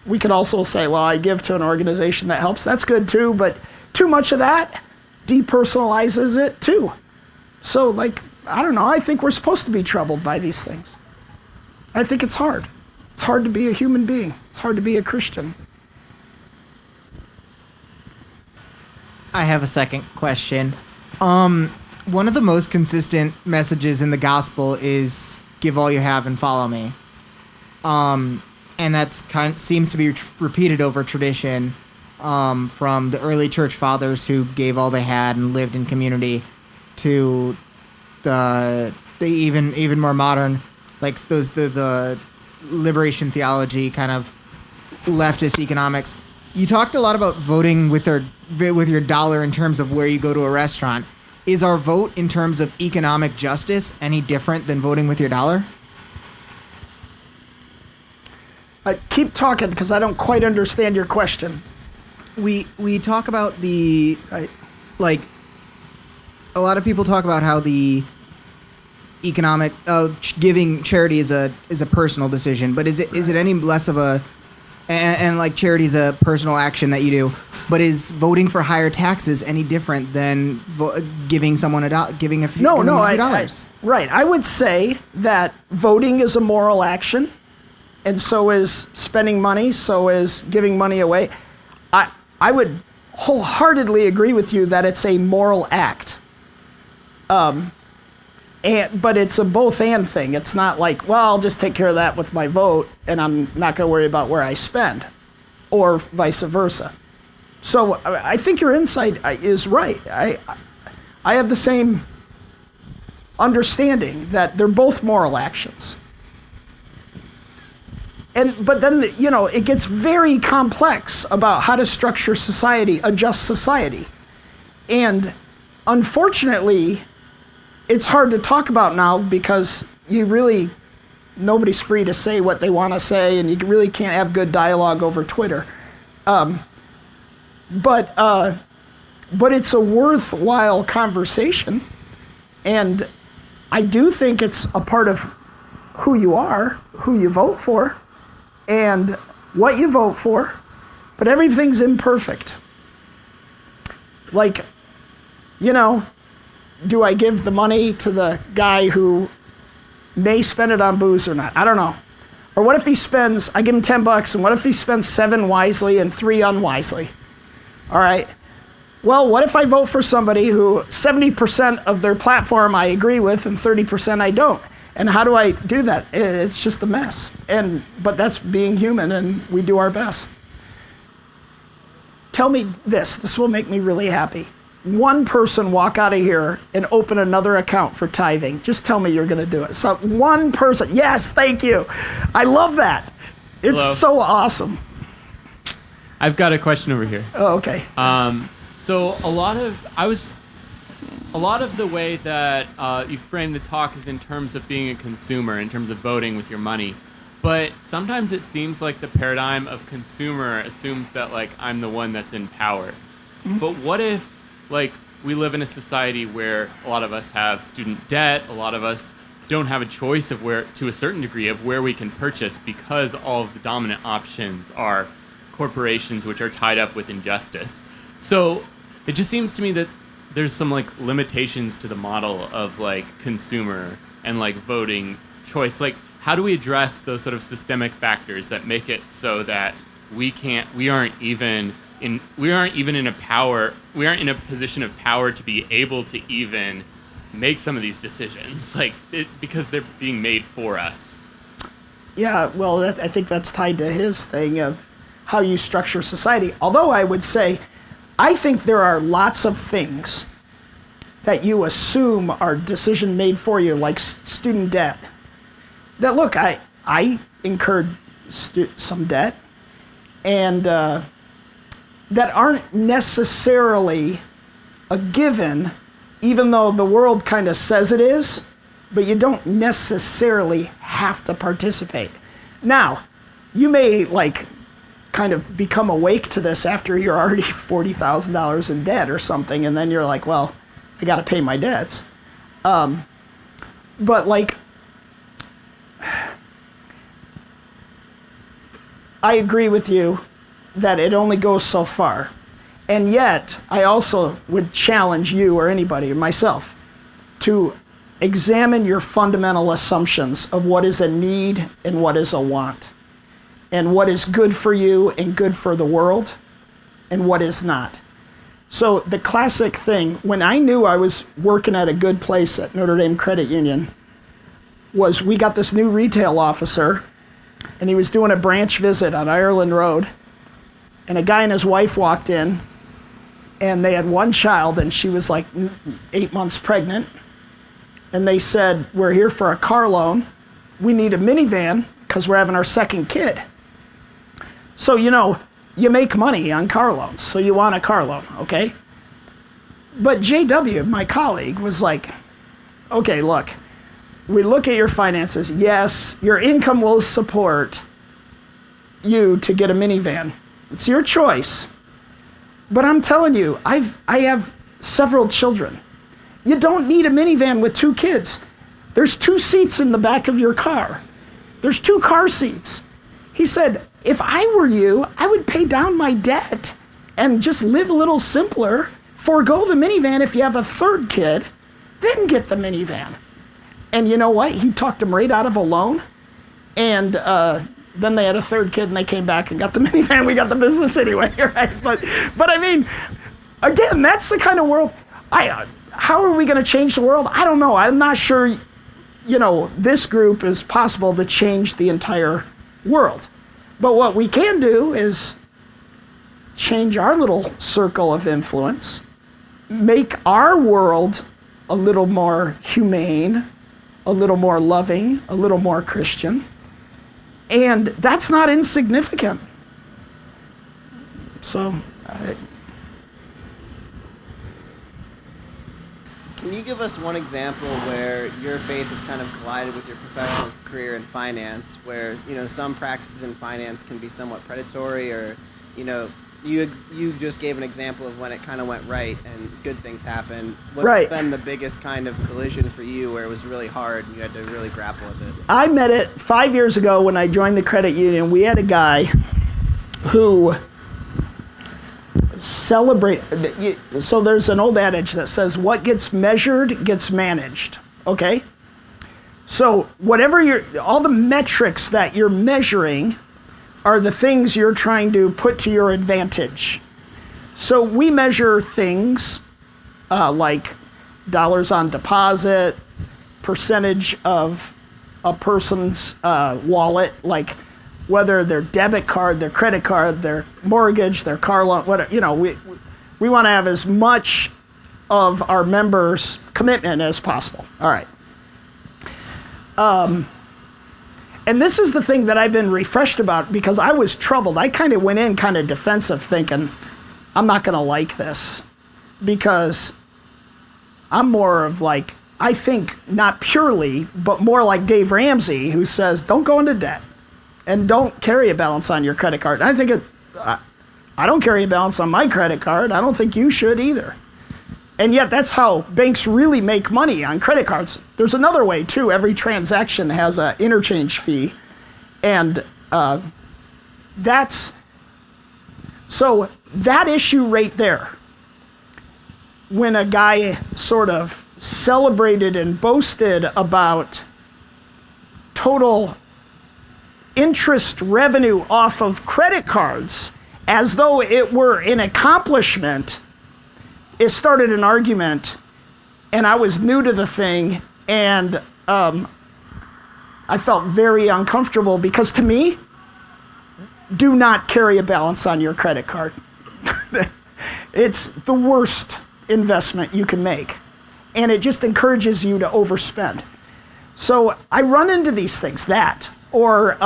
we could also say, well, I give to an organization that helps. That's good too, but too much of that depersonalizes it too. So, I don't know. I think we're supposed to be troubled by these things. I think it's hard. It's hard to be a human being. It's hard to be a Christian. I have a second question. one of the most consistent messages in the gospel is give all you have and follow me. And that's seems to be repeated over tradition from the early church fathers who gave all they had and lived in community to the even more modern, like those the liberation theology kind of leftist economics. You talked a lot about voting with your dollar in terms of where you go to a restaurant. Is our vote in terms of economic justice any different than voting with your dollar? Keep talking because I don't quite understand your question. We talk about like a lot of people talk about how the economic giving charity is a personal decision, but is it any less of a and like charity is a personal action that you do, but is voting for higher taxes any different than giving someone giving a few dollars? Right. I would say that voting is a moral action, and so is spending money, so is giving money away. I would wholeheartedly agree with you that it's a moral act. But it's a both and thing. It's not like, well, I'll just take care of that with my vote and I'm not going to worry about where I spend, or vice versa. So I think your insight is right. I have the same understanding that they're both moral actions. But then, it gets very complex about how to structure society, a just society. And unfortunately, it's hard to talk about now because nobody's free to say what they want to say, and you really can't have good dialogue over Twitter. But it's a worthwhile conversation, and I do think it's a part of who you are, who you vote for, and what you vote for, but everything's imperfect. Like, do I give the money to the guy who may spend it on booze or not? I don't know. Or what if I give him $10, and what if he spends 7 wisely and 3 unwisely? All right. Well, what if I vote for somebody who 70% of their platform I agree with and 30% I don't? And how do I do that? It's just a mess. But that's being human, and we do our best. Tell me this will make me really happy. One person walk out of here and open another account for tithing. Just tell me you're going to do it. So one person. Yes, thank you. I love that. It's so awesome. I've got a question over here. Oh, okay. So a lot of the way that you frame the talk is in terms of being a consumer, in terms of voting with your money. But sometimes it seems like the paradigm of consumer assumes that, like, I'm the one that's in power. Mm-hmm. But what if, like, we live in a society where a lot of us have student debt, a lot of us don't have a choice of where, to a certain degree, of where we can purchase because all of the dominant options are corporations which are tied up with injustice. So it just seems to me that there's some, like, limitations to the model of, like, consumer and, like, voting choice. Like, how do we address those sort of systemic factors that make it so that we aren't even in a position of power to be able to even make some of these decisions, because they're being made for us? Yeah, well, I think that's tied to his thing of how you structure society. Although I would say, I think there are lots of things that you assume are decision made for you, like student debt. That, look, I incurred some debt, and that aren't necessarily a given, even though the world kind of says it is, but you don't necessarily have to participate. Now, you may, like, kind of become awake to this after you're already $40,000 in debt or something, and then you're like, well, I got to pay my debts. But, like, I agree with you that it only goes so far. And yet, I also would challenge you or anybody, or myself, to examine your fundamental assumptions of what is a need and what is a want, and what is good for you and good for the world, and what is not. So the classic thing, when I knew I was working at a good place at Notre Dame Credit Union, was we got this new retail officer, and he was doing a branch visit on Ireland Road, and a guy and his wife walked in, and they had one child, and she was like 8 months pregnant, and they said, we're here for a car loan. We need a minivan because we're having our second kid. So, you make money on car loans, so you want a car loan, okay? But JW, my colleague, was like, okay, look, we look at your finances. Yes, your income will support you to get a minivan. It's your choice. But I'm telling you, I have several children. You don't need a minivan with 2 kids. There's 2 seats in the back of your car. There's 2 car seats. He said, if I were you, I would pay down my debt and just live a little simpler, forego the minivan if you have a 3rd kid, then get the minivan. And you know what? He talked him right out of a loan. And then they had a 3rd kid, and they came back and got the minivan. We got the business anyway, right? But I mean, again, that's the kind of world. How are we going to change the world? I don't know. I'm not sure, this group is possible to change the entire world. But what we can do is change our little circle of influence, make our world a little more humane, a little more loving, a little more Christian. And that's not insignificant. So, can you give us one example where your faith has kind of collided with your professional career in finance, where some practices in finance can be somewhat predatory, or you just gave an example of when it kind of went right and good things happened. What's been the biggest kind of collision for you where it was really hard and you had to really grapple with it? I met it 5 years ago when I joined the credit union. We had a guy who celebrated. So there's an old adage that says, what gets measured gets managed. Okay? So whatever all the metrics that you're measuring are the things you're trying to put to your advantage. So we measure things like dollars on deposit, percentage of a person's wallet, like whether their debit card, their credit card, their mortgage, their car loan, whatever. We want to have as much of our members' commitment as possible. All right. And this is the thing that I've been refreshed about, because I was troubled. I kind of went in kind of defensive, thinking, I'm not going to like this, because I'm more of like, I think not purely, but more like Dave Ramsey, who says, don't go into debt and don't carry a balance on your credit card. And I think I don't carry a balance on my credit card. I don't think you should either. And yet that's how banks really make money on credit cards. There's another way too. Every transaction has an interchange fee. And so that issue right there, when a guy sort of celebrated and boasted about total interest revenue off of credit cards as though it were an accomplishment, it started an argument, and I was new to the thing, and I felt very uncomfortable, because to me, do not carry a balance on your credit card. It's the worst investment you can make, and it just encourages you to overspend. So I run into these things, or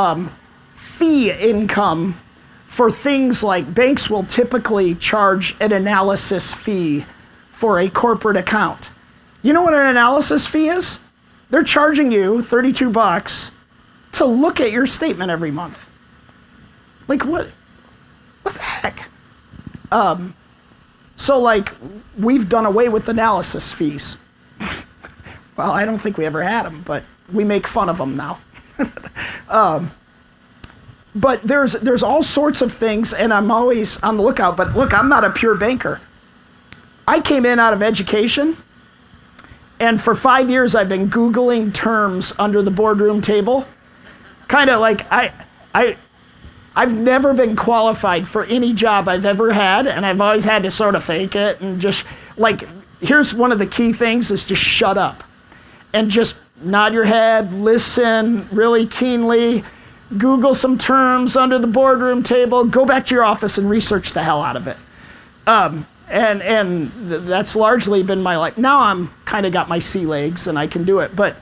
fee income for things like banks will typically charge an analysis fee for a corporate account. You know what an analysis fee is? They're charging you $32 to look at your statement every month. Like what the heck? So like we've done away with analysis fees. Well, I don't think we ever had them, but we make fun of them now. But there's all sorts of things, and I'm always on the lookout. But look, I'm not a pure banker. I came in out of education, and for 5 years I've been Googling terms under the boardroom table. Kind of like I've never been qualified for any job I've ever had, and I've always had to sort of fake it and just, like, here's one of the key things is just shut up and just nod your head, listen really keenly, Google some terms under the boardroom table, go back to your office and research the hell out of it. And that's largely been my life. Now I'm kind of got my sea legs and I can do it, but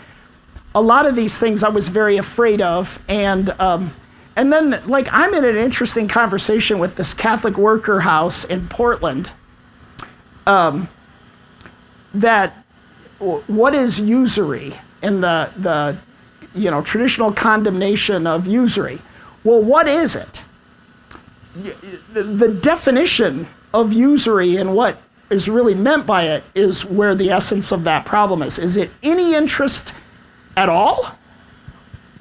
a lot of these things I was very afraid of, and then, like, I'm in an interesting conversation with this Catholic worker house in Portland. That what is usury and the traditional condemnation of usury? Well, what is it? The definition of usury and what is really meant by it is where the essence of that problem is. Is it any interest at all?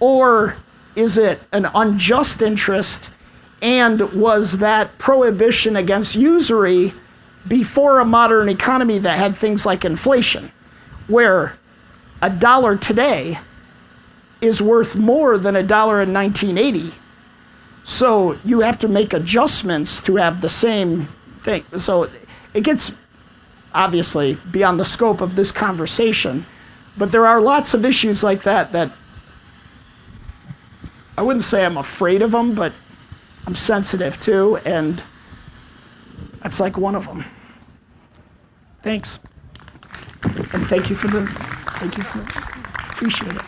Or is it an unjust interest? And was that prohibition against usury before a modern economy that had things like inflation, where $1 today is worth more than $1 in 1980? So you have to make adjustments to have the same thing. So it gets obviously beyond the scope of this conversation, but there are lots of issues like that I wouldn't say I'm afraid of them, but I'm sensitive to, and that's like one of them. Thanks. And thank you for appreciate it.